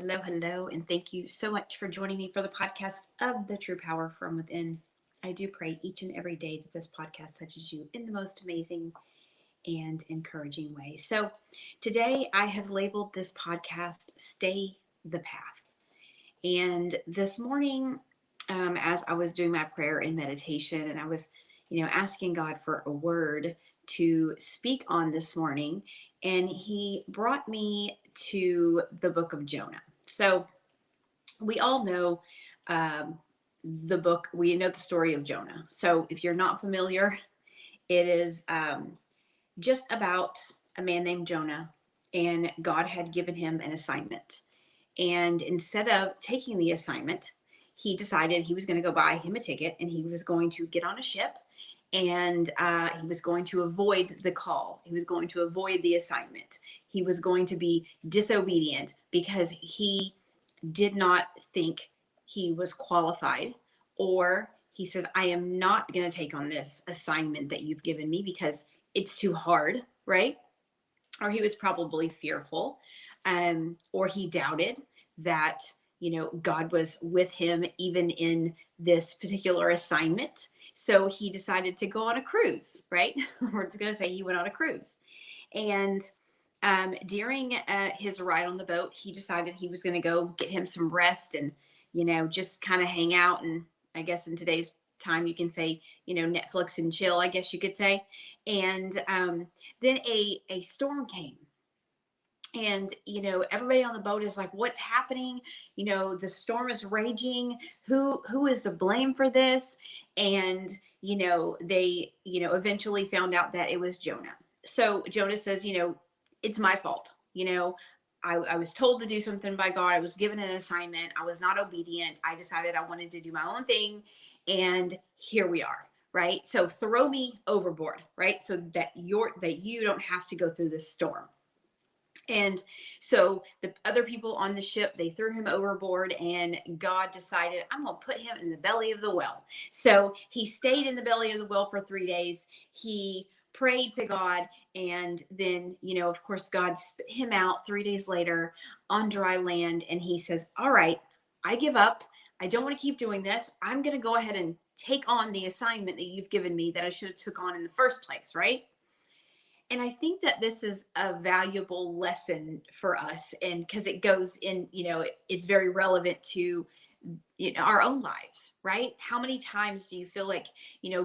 Hello, hello, and thank you so much for joining me for the podcast of The True Power from Within. I do pray each and every day that this podcast touches you in the most amazing and encouraging way. So, today I have labeled this podcast Stay the Path. And this morning, as I was doing my prayer and meditation, and I was, asking God for a word to speak on this morning, and He brought me to the book of Jonah. So we all know the book, we know the story of Jonah. So if you're not familiar, it is just about a man named Jonah, and God had given him an assignment. And instead of taking the assignment, he decided he was going to go buy him a ticket and he was going to get on a ship and he was going to avoid the call. He was going to avoid the assignment. He was going to be disobedient because he did not think he was qualified, or he says, I am not going to take on this assignment that you've given me because it's too hard, right? Or he was probably fearful, or he doubted that, God was with him even in this particular assignment. So he decided to go on a cruise, right? We're just going to say he went on a cruise. And during his ride on the boat, he decided he was going to go get him some rest and, just kind of hang out. And I guess in today's time, you can say, Netflix and chill, I guess you could say. And then a storm came. And, everybody on the boat is like, what's happening? The storm is raging. Who is to blame for this? And, they, eventually found out that it was Jonah. So Jonah says, it's my fault. I was told to do something by God. I was given an assignment. I was not obedient. I decided I wanted to do my own thing. And here we are. Right. So throw me overboard. Right. So that you don't have to go through this storm. And so the other people on the ship, they threw him overboard, and God decided, I'm going to put him in the belly of the whale. So he stayed in the belly of the whale for 3 days. He prayed to God, and then, of course, God spit him out 3 days later on dry land. And he says, all right, I give up. I don't want to keep doing this. I'm going to go ahead and take on the assignment that you've given me that I should have took on in the first place, right? And I think that this is a valuable lesson for us, and because it goes in, it's very relevant to our own lives, right? How many times do you feel like,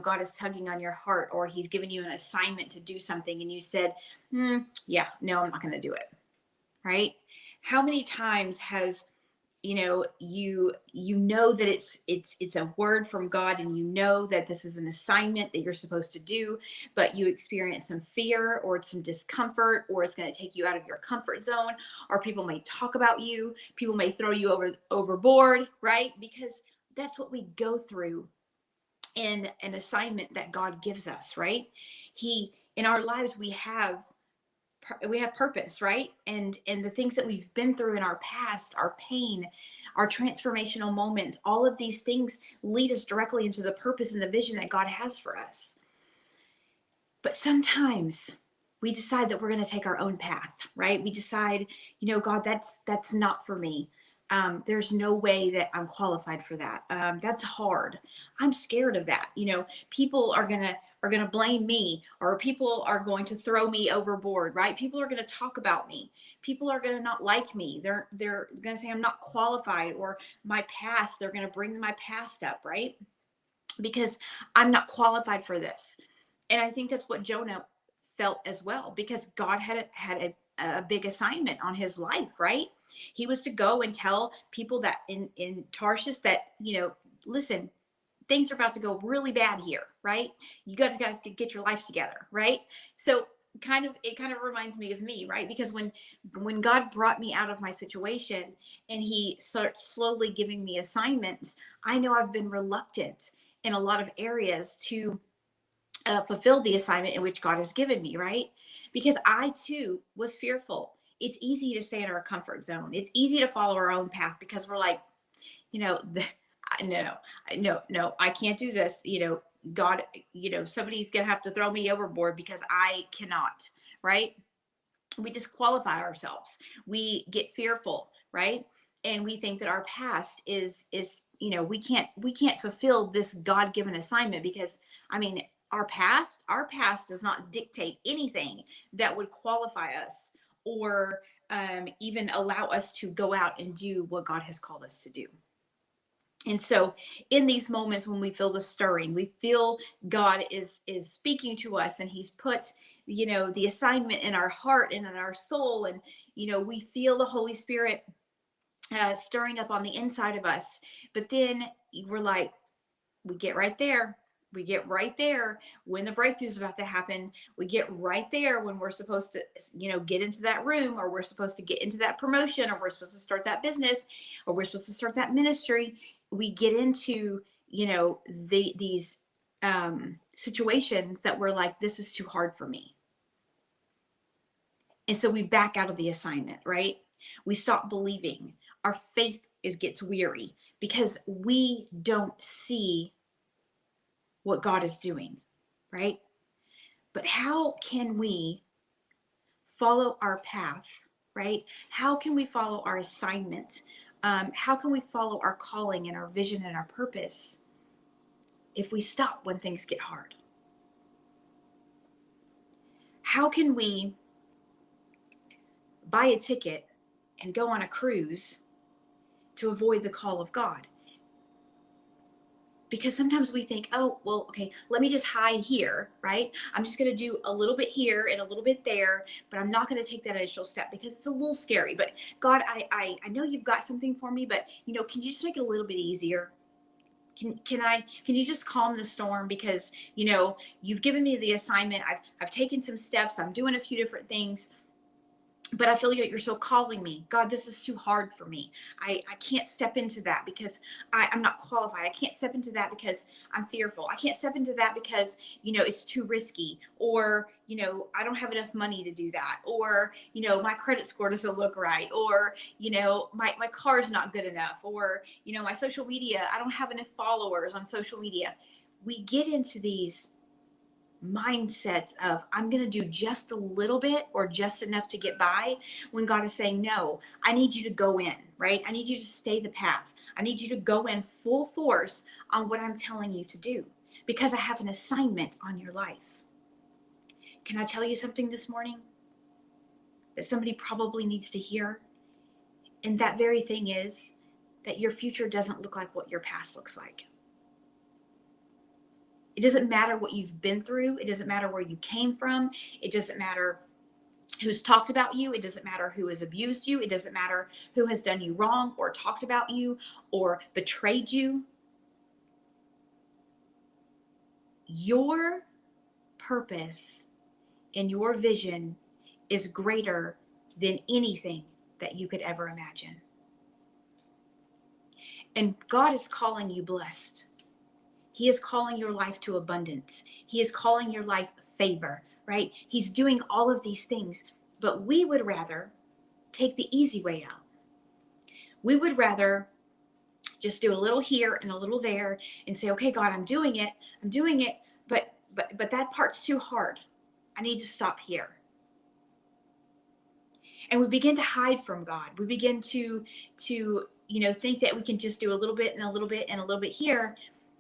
God is tugging on your heart, or he's given you an assignment to do something and you said, yeah, no, I'm not going to do it, right? How many times has you know that it's a word from God, and that this is an assignment that you're supposed to do, but you experience some fear or some discomfort, or it's going to take you out of your comfort zone, or people may talk about you, people may throw you overboard, right? Because that's what we go through in an assignment that God gives us, right? In our lives, we have purpose, right? And the things that we've been through in our past, our pain, our transformational moments, all of these things lead us directly into the purpose and the vision that God has for us. But sometimes we decide that we're going to take our own path, right? We decide, God, that's not for me. There's no way that I'm qualified for that. That's hard. I'm scared of that. People are gonna blame me, or people are going to throw me overboard, right? People are going to talk about me. People are going to not like me. They're going to say I'm not qualified, or my past. They're going to bring my past up, right? Because I'm not qualified for this. And I think that's what Jonah felt as well, because God had a big assignment on his life, right? He was to go and tell people that in Tarshish that, listen, things are about to go really bad here, right? You guys get your life together, right? So it kind of reminds me of me, right? Because when God brought me out of my situation and he starts slowly giving me assignments, I know I've been reluctant in a lot of areas to fulfill the assignment in which God has given me, right? Because I too was fearful. It's easy to stay in our comfort zone. It's easy to follow our own path because we're like, no, I can't do this. God, somebody's going to have to throw me overboard because I cannot, right? We disqualify ourselves. We get fearful, right? And we think that our past is, we can't fulfill this God-given assignment because, I mean, our past does not dictate anything that would qualify us or even allow us to go out and do what God has called us to do. And so in these moments when we feel the stirring, we feel God is speaking to us, and he's put, the assignment in our heart and in our soul, and we feel the Holy Spirit stirring up on the inside of us. But then we're like, we get right there. We get right there when the breakthrough is about to happen. We get right there when we're supposed to, get into that room, or we're supposed to get into that promotion, or we're supposed to start that business, or we're supposed to start that ministry. We get into, these situations that we're like, this is too hard for me. And so we back out of the assignment, right? We stop believing. Our faith gets weary because we don't see what God is doing, right? But how can we follow our path, right? How can we follow our assignment? How can we follow our calling and our vision and our purpose if we stop when things get hard? How can we buy a ticket and go on a cruise to avoid the call of God? Because sometimes we think, oh, well, okay, let me just hide here, right? I'm just going to do a little bit here and a little bit there, but I'm not going to take that initial step because it's a little scary. But God, I know you've got something for me, but can you just make it a little bit easier? Can you just calm the storm? Because you've given me the assignment. I've taken some steps. I'm doing a few different things, but I feel like you're still calling me. God, this is too hard for me. I can't step into that because I'm not qualified. I can't step into that because I'm fearful. I can't step into that because, it's too risky, or, I don't have enough money to do that, or, my credit score doesn't look right, or, my car's not good enough, or, my social media, I don't have enough followers on social media. We get into these mindsets of, I'm going to do just a little bit or just enough to get by, when God is saying, no, I need you to go in, right? I need you to stay the path. I need you to go in full force on what I'm telling you to do, because I have an assignment on your life. Can I tell you something this morning that somebody probably needs to hear? And that very thing is that your future doesn't look like what your past looks like. It doesn't matter what you've been through. It doesn't matter where you came from. It doesn't matter who's talked about you. It doesn't matter who has abused you. It doesn't matter who has done you wrong or talked about you or betrayed you. Your purpose and your vision is greater than anything that you could ever imagine. And God is calling you blessed. He is calling your life to abundance. He is calling your life favor, right? He's doing all of these things, but we would rather take the easy way out. We would rather just do a little here and a little there and say, okay, God, I'm doing it, but that part's too hard. I need to stop here. And we begin to hide from God. We begin to think that we can just do a little bit and a little bit and a little bit here.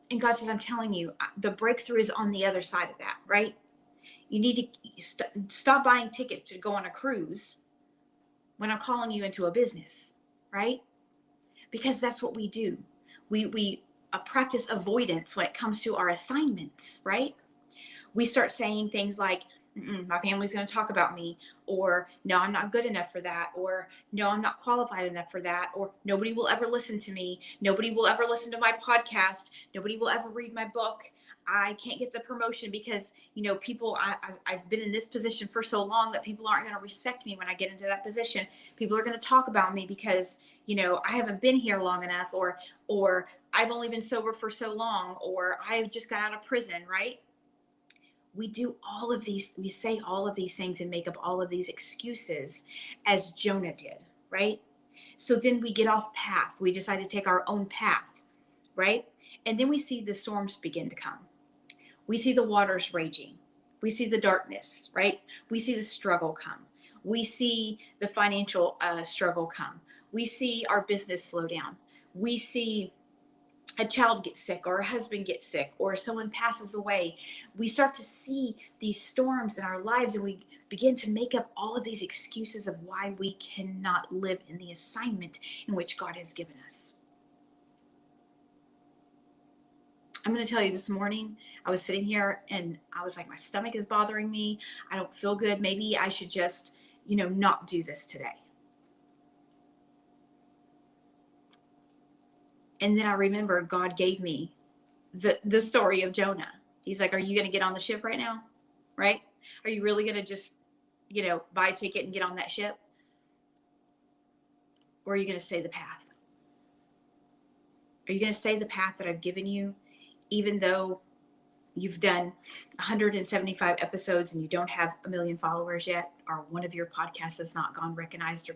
And God says, I'm telling you, the breakthrough is on the other side of that, right? You need to stop buying tickets to go on a cruise when I'm calling you into a business, right? Because that's what we do. We practice avoidance when it comes to our assignments, right? We start saying things like, my family's going to talk about me, or no, I'm not good enough for that, or no, I'm not qualified enough for that, or nobody will ever listen to me. Nobody will ever listen to my podcast. Nobody will ever read my book. I can't get the promotion because, people, I've been in this position for so long that people aren't going to respect me when I get into that position. People are going to talk about me because, I haven't been here long enough, or I've only been sober for so long, or I just got out of prison, right? We do all of these, we say all of these things and make up all of these excuses, as Jonah did, right? So then we get off path. We decide to take our own path, right? And then we see the storms begin to come. We see the waters raging. We see the darkness, right? We see the struggle come. We see the financial struggle come. We see our business slow down. We see a child gets sick, or a husband gets sick, or someone passes away. We start to see these storms in our lives, and we begin to make up all of these excuses of why we cannot live in the assignment in which God has given us. I'm going to tell you, this morning, I was sitting here and I was like, my stomach is bothering me. I don't feel good. Maybe I should just, not do this today. And then I remember God gave me the story of Jonah. He's like, are you going to get on the ship right now? Right? Are you really going to just, buy a ticket and get on that ship? Or are you going to stay the path? Are you going to stay the path that I've given you, even though you've done 175 episodes and you don't have 1 million followers yet, or one of your podcasts has not gone recognized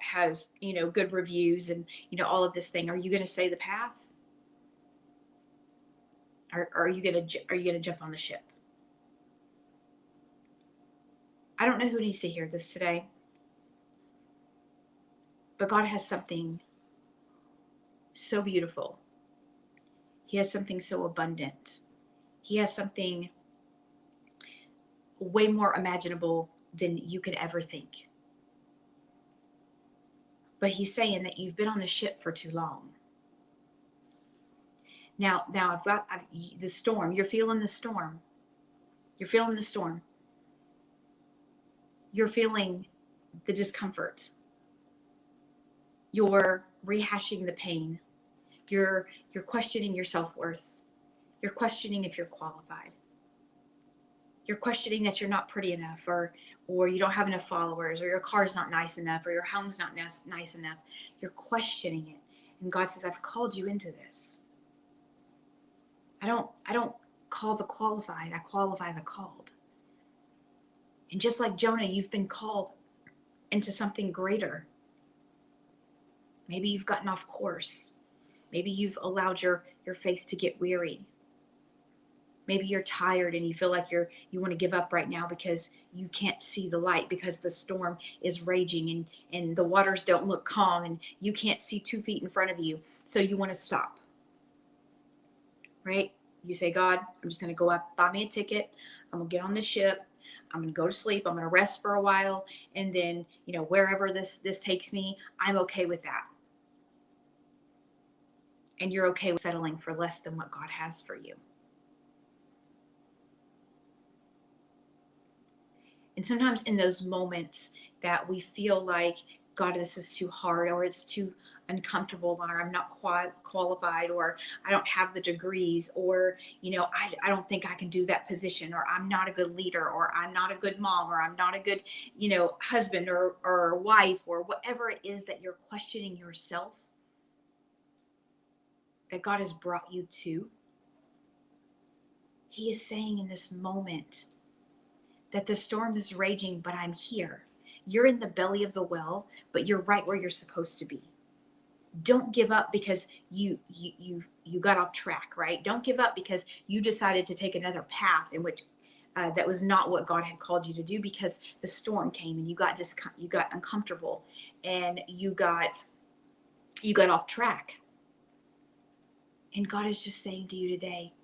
has good reviews and all of this thing? Are you going to stay the path? Or are you going to jump on the ship? I don't know who needs to hear this today, but God has something so beautiful. He has something so abundant. He has something way more imaginable than you could ever think. But he's saying that you've been on the ship for too long. Now I've got the storm. You're feeling the storm. You're feeling the storm. You're feeling the discomfort. You're rehashing the pain. You're questioning your self-worth. You're questioning if you're qualified. You're questioning that you're not pretty enough, or you don't have enough followers, or your car's not nice enough, or your home's not nice enough. You're questioning it. And God says, I've called you into this. I don't call the qualified, I qualify the called. And just like Jonah, you've been called into something greater. Maybe you've gotten off course. Maybe you've allowed your faith to get weary. Maybe you're tired and you feel like you want to give up right now because you can't see the light, because the storm is raging and the waters don't look calm and you can't see 2 feet in front of you. So you want to stop, right? You say, God, I'm just going to go up, buy me a ticket. I'm going to get on the ship. I'm going to go to sleep. I'm going to rest for a while. And then, wherever this takes me, I'm okay with that. And you're okay with settling for less than what God has for you. And sometimes in those moments that we feel like, God, this is too hard, or it's too uncomfortable, or I'm not qualified, or I don't have the degrees, or, I don't think I can do that position, or I'm not a good leader, or I'm not a good mom, or I'm not a good, husband or wife, or whatever it is that you're questioning yourself, that God has brought you to. He is saying in this moment that the storm is raging, but I'm here. You're in the belly of the well, but you're right where you're supposed to be. Don't give up because you got off track, right? Don't give up because you decided to take another path in which that was not what God had called you to do, because the storm came and you got uncomfortable and you got off track. And God is just saying to you today,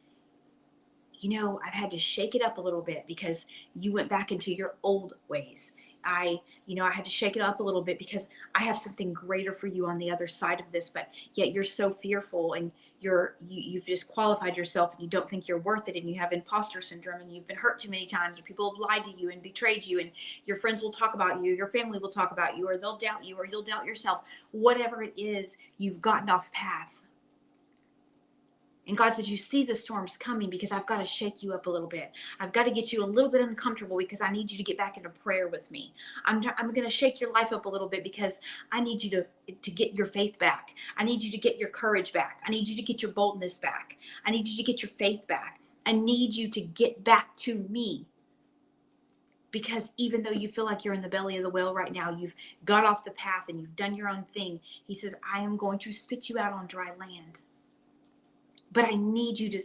I've had to shake it up a little bit because you went back into your old ways. I had to shake it up a little bit because I have something greater for you on the other side of this, but yet you're so fearful and you've disqualified yourself and you don't think you're worth it, and you have imposter syndrome and you've been hurt too many times, or people have lied to you and betrayed you, and your friends will talk about you, your family will talk about you, or they'll doubt you, or you'll doubt yourself. Whatever it is, you've gotten off path. And God says, you see the storms coming because I've got to shake you up a little bit. I've got to get you a little bit uncomfortable because I need you to get back into prayer with me. I'm going to shake your life up a little bit because I need you to get your faith back. I need you to get your courage back. I need you to get your boldness back. I need you to get your faith back. I need you to get back to me. Because even though you feel like you're in the belly of the whale right now, you've got off the path and you've done your own thing, he says, I am going to spit you out on dry land. But I need you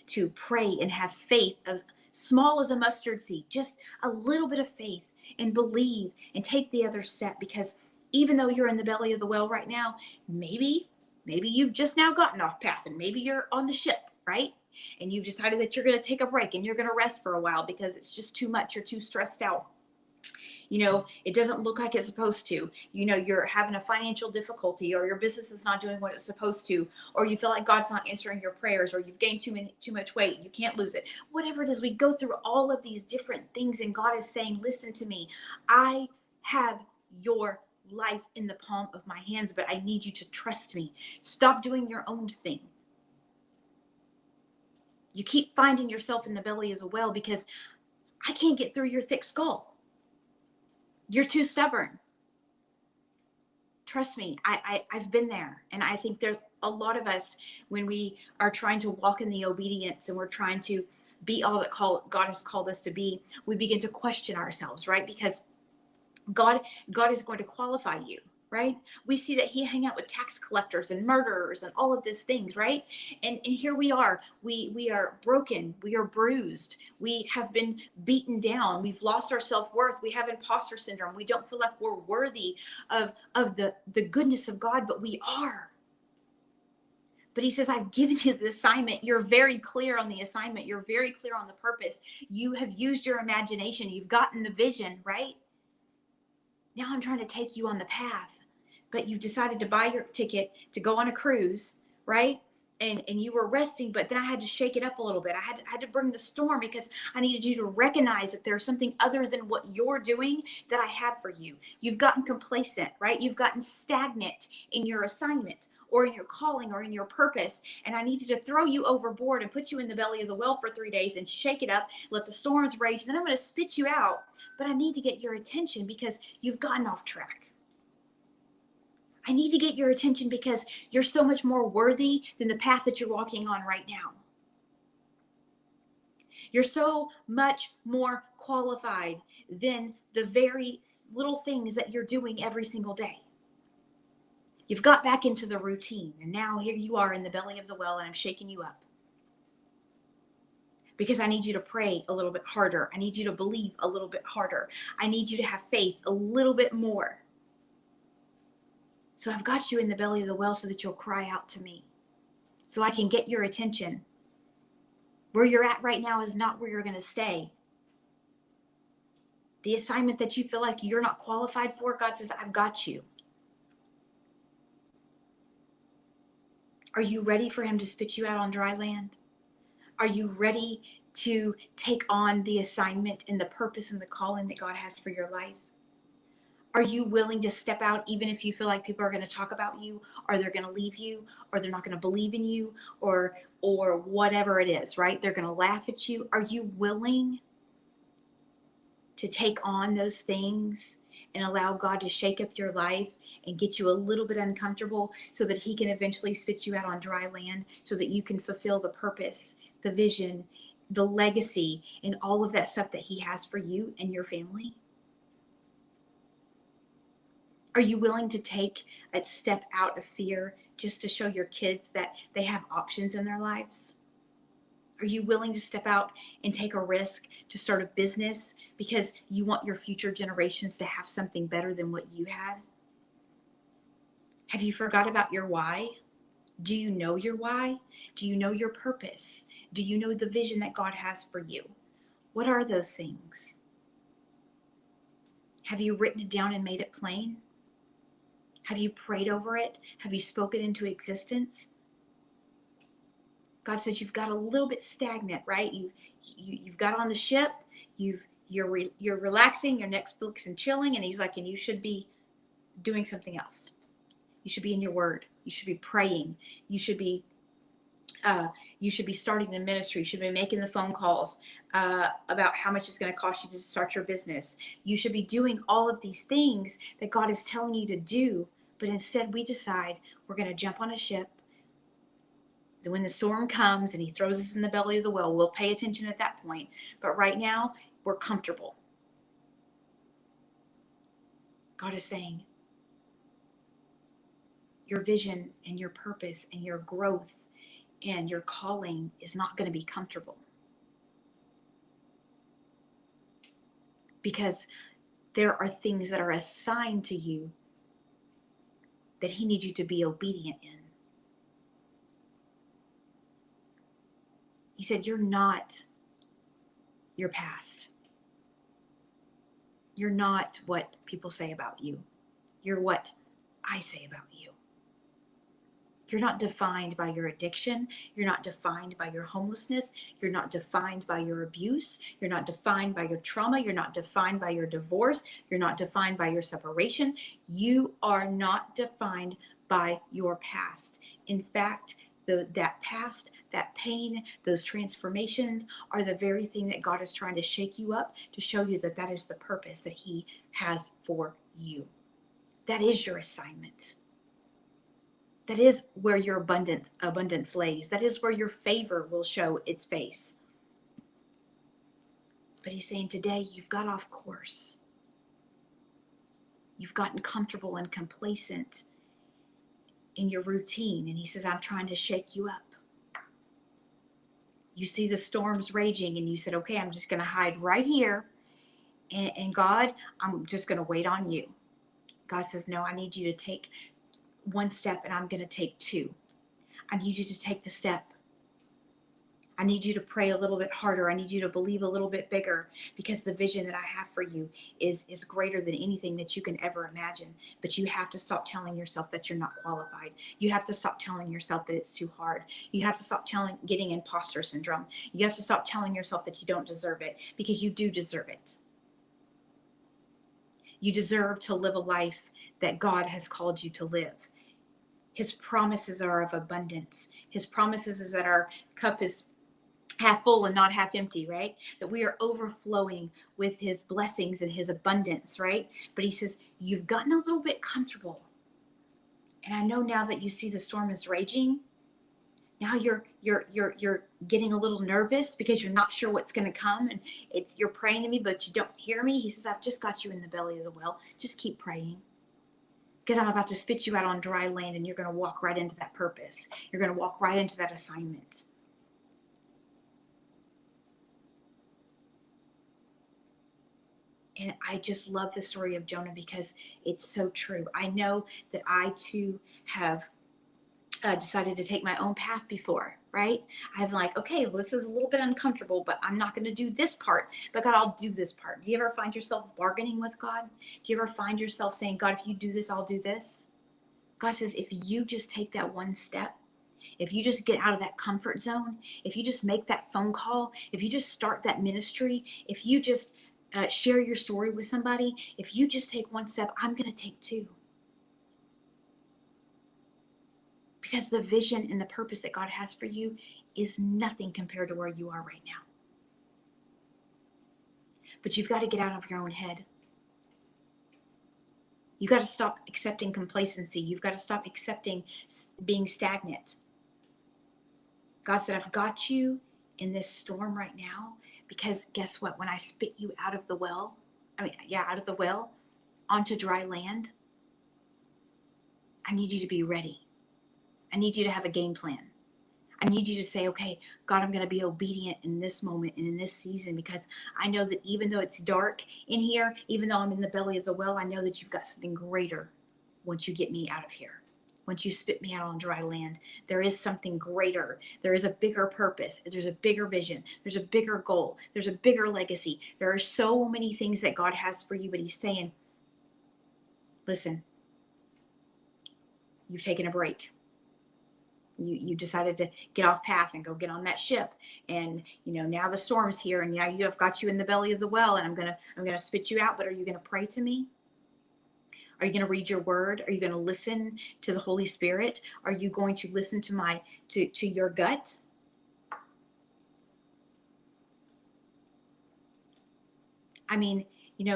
to pray and have faith as small as a mustard seed, just a little bit of faith. and believe and take the other step, because even though you're in the belly of the whale right now, maybe you've just now gotten off path and maybe you're on the ship, right? And you've decided that you're going to take a break and you're going to rest for a while because it's just too much. You're too stressed out. It doesn't look like it's supposed to. You're having a financial difficulty, or your business is not doing what it's supposed to, or you feel like God's not answering your prayers, or you've gained too much weight and you can't lose it. Whatever it is, we go through all of these different things, and God is saying, listen to me. I have your life in the palm of my hands, but I need you to trust me. Stop doing your own thing. You keep finding yourself in the belly of the whale because I can't get through your thick skull. You're too stubborn. Trust me, I've been there. And I think there's a lot of us, when we are trying to walk in the obedience and we're trying to be all that God has called us to be, we begin to question ourselves, right? Because God is going to qualify you, right? We see that he hung out with tax collectors and murderers and all of these things, right? And here we are. We are broken. We are bruised. We have been beaten down. We've lost our self-worth. We have imposter syndrome. We don't feel like we're worthy of the goodness of God, but we are. But he says, I've given you the assignment. You're very clear on the assignment. You're very clear on the purpose. You have used your imagination. You've gotten the vision, right? Now I'm trying to take you on the path. But you decided to buy your ticket to go on a cruise, right? And you were resting, but then I had to shake it up a little bit. I had to bring the storm because I needed you to recognize that there's something other than what you're doing that I have for you. You've gotten complacent, right? You've gotten stagnant in your assignment or in your calling or in your purpose. And I needed to throw you overboard and put you in the belly of the whale for 3 days and shake it up, let the storms rage. And then I'm going to spit you out. But I need to get your attention because you've gotten off track. I need to get your attention because you're so much more worthy than the path that you're walking on right now. You're so much more qualified than the very little things that you're doing every single day. You've got back into the routine, and now here you are in the belly of the whale, and I'm shaking you up. Because I need you to pray a little bit harder. I need you to believe a little bit harder. I need you to have faith a little bit more. So I've got you in the belly of the whale so that you'll cry out to me, so I can get your attention. Where you're at right now is not where you're going to stay. The assignment that you feel like you're not qualified for, God says, I've got you. Are you ready for him to spit you out on dry land? Are you ready to take on the assignment and the purpose and the calling that God has for your life? Are you willing to step out even if you feel like people are going to talk about you, or they're going to leave you, or they're not going to believe in you, or whatever it is, right? They're going to laugh at you. Are you willing to take on those things and allow God to shake up your life and get you a little bit uncomfortable so that he can eventually spit you out on dry land so that you can fulfill the purpose, the vision, the legacy, and all of that stuff that he has for you and your family? Are you willing to take a step out of fear just to show your kids that they have options in their lives? Are you willing to step out and take a risk to start a business because you want your future generations to have something better than what you had? Have you forgot about your why? Do you know your why? Do you know your purpose? Do you know the vision that God has for you? What are those things? Have you written it down and made it plain? Have you prayed over it? Have you spoken into existence? God says you've got a little bit stagnant, right? You've got on the ship. You're relaxing. Your Netflix and chilling, and he's like, and you should be doing something else. You should be in your word. You should be praying. You should be starting the ministry. You should be making the phone calls about how much it's going to cost you to start your business. You should be doing all of these things that God is telling you to do. But instead, we decide we're going to jump on a ship. Then when the storm comes and he throws us in the belly of the whale, we'll pay attention at that point. But right now, we're comfortable. God is saying, your vision and your purpose and your growth and your calling is not going to be comfortable. Because There are things that are assigned to you that he needs you to be obedient in. He said, you're not your past. You're not what people say about you. You're what I say about you. You're not defined by your addiction. You're not defined by your homelessness. You're not defined by your abuse. You're not defined by your trauma. You're not defined by your divorce. You're not defined by your separation. You are not defined by your past. In fact, that past, that pain, those transformations are the very thing that God is trying to shake you up to show you that that is the purpose that he has for you. That is your assignment. That is where your abundance lays. That is where your favor will show its face. But he's saying today you've got off course. You've gotten comfortable and complacent in your routine. And he says, I'm trying to shake you up. You see the storms raging and you said, okay, I'm just going to hide right here. And God, I'm just going to wait on you. God says, no, I need you to take one step and I'm going to take two. I need you to take the step. I need you to pray a little bit harder. I need you to believe a little bit bigger, because the vision that I have for you is greater than anything that you can ever imagine. But you have to stop telling yourself that you're not qualified. You have to stop telling yourself that it's too hard. You have to stop getting imposter syndrome. You have to stop telling yourself that you don't deserve it, because you do deserve it. You deserve to live a life that God has called you to live. His promises are of abundance. His promises is that our cup is half full and not half empty, right? That we are overflowing with his blessings and his abundance, right? But he says, you've gotten a little bit comfortable. And I know now that you see the storm is raging, now you're getting a little nervous because you're not sure what's going to come, and you're praying to me, but you don't hear me. He says, I've just got you in the belly of the well. Just keep praying. Because I'm about to spit you out on dry land, and you're going to walk right into that purpose. You're going to walk right into that assignment. And I just love the story of Jonah because it's so true. I know that I too have decided to take my own path before, right? I'm like, okay, well, this is a little bit uncomfortable, but I'm not going to do this part. But God, I'll do this part. Do you ever find yourself bargaining with God? Do you ever find yourself saying, God, if you do this, I'll do this? God says, if you just take that one step, if you just get out of that comfort zone, if you just make that phone call, if you just start that ministry, if you just share your story with somebody, if you just take one step, I'm going to take two. Because the vision and the purpose that God has for you is nothing compared to where you are right now. But you've got to get out of your own head. You've got to stop accepting complacency. You've got to stop accepting being stagnant. God said, I've got you in this storm right now, because guess what? When I spit you out of the well, out of the well onto dry land, I need you to be ready. I need you to have a game plan. I need you to say, okay, God, I'm going to be obedient in this moment and in this season, because I know that even though it's dark in here, even though I'm in the belly of the well, I know that you've got something greater once you get me out of here. Once you spit me out on dry land, there is something greater. There is a bigger purpose. There's a bigger vision. There's a bigger goal. There's a bigger legacy. There are so many things that God has for you, but he's saying, listen, you've taken a break. You decided to get off path and go get on that ship, and now the storm's here, and you have got you in the belly of the well, and I'm gonna spit you out. But are you gonna pray to me? Are you gonna read your word? Are you gonna listen to the Holy Spirit? Are you going to listen to your gut?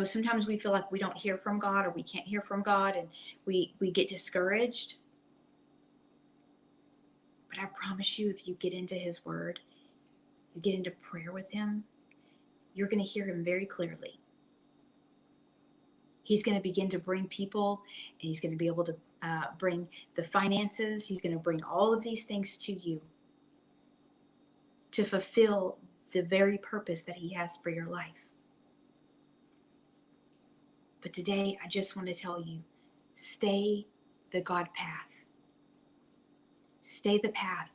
Sometimes we feel like we don't hear from God, or we can't hear from God, and we get discouraged. But I promise you, if you get into his word, you get into prayer with him, you're going to hear him very clearly. He's going to begin to bring people, and he's going to be able to bring the finances. He's going to bring all of these things to you to fulfill the very purpose that he has for your life. But today, I just want to tell you, stay the God path. Stay the path.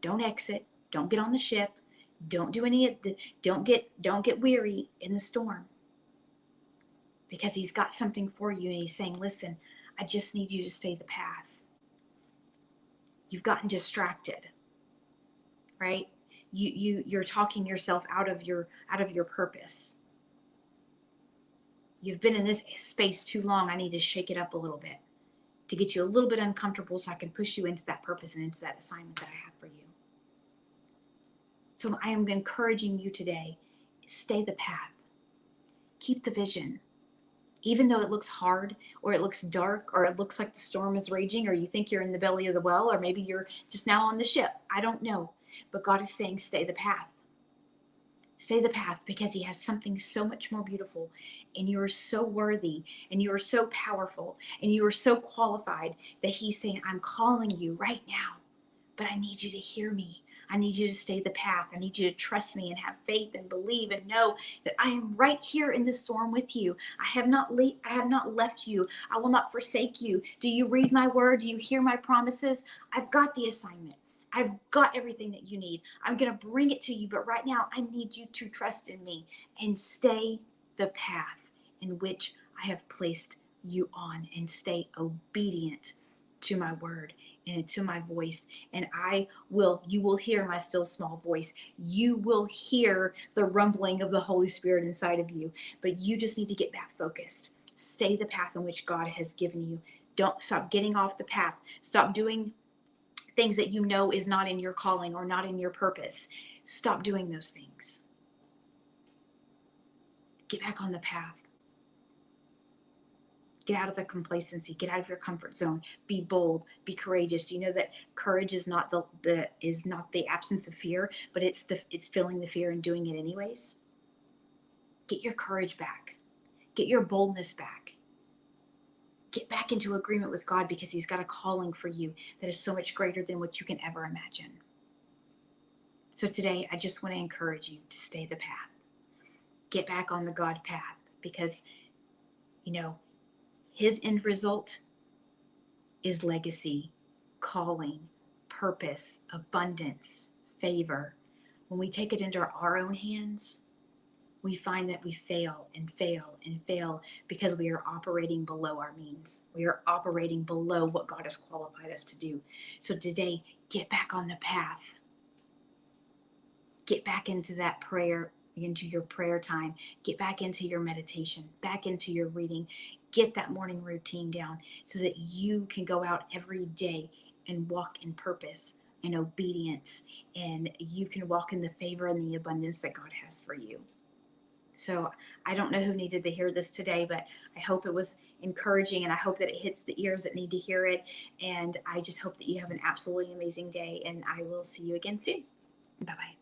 Don't exit. Don't get on the ship. Don't do any of the, don't get weary in the storm. Because he's got something for you and he's saying, listen, I just need you to stay the path. You've gotten distracted, right? You're talking yourself out of your purpose. You've been in this space too long. I need to shake it up a little bit to get you a little bit uncomfortable so I can push you into that purpose and into that assignment that I have for you. So I am encouraging you today, stay the path. Keep the vision. Even though it looks hard or it looks dark or it looks like the storm is raging or you think you're in the belly of the well or maybe you're just now on the ship. I don't know. But God is saying, stay the path. Stay the path because he has something so much more beautiful and you are so worthy and you are so powerful and you are so qualified that he's saying, I'm calling you right now, but I need you to hear me. I need you to stay the path. I need you to trust me and have faith and believe and know that I am right here in the storm with you. I have not left you. I will not forsake you. Do you read my word? Do you hear my promises? I've got the assignment. I've got everything that you need. I'm going to bring it to you, but right now I need you to trust in me and stay the path in which I have placed you on and stay obedient to my word and to my voice. And you will hear my still small voice. You will hear the rumbling of the Holy Spirit inside of you, but you just need to get back focused. Stay the path in which God has given you. Don't stop getting off the path. Stop doing things that you know is not in your calling or not in your purpose. Stop doing those things. Get back on the path. Get out of the complacency. Get out of your comfort zone. Be bold. Be courageous. Do you know that courage is not the absence of fear, but it's feeling the fear and doing it anyways? Get your courage back. Get your boldness back. Get back into agreement with God because he's got a calling for you that is so much greater than what you can ever imagine. So today, I just want to encourage you to stay the path. Get back on the God path because, his end result is legacy, calling, purpose, abundance, favor. When we take it into our own hands, we find that we fail and fail and fail because we are operating below our means. We are operating below what God has qualified us to do. So today, get back on the path. Get back into that prayer, into your prayer time. Get back into your meditation, back into your reading. Get that morning routine down so that you can go out every day and walk in purpose and obedience, and you can walk in the favor and the abundance that God has for you. So I don't know who needed to hear this today, but I hope it was encouraging and I hope that it hits the ears that need to hear it. And I just hope that you have an absolutely amazing day, and I will see you again soon. Bye-bye.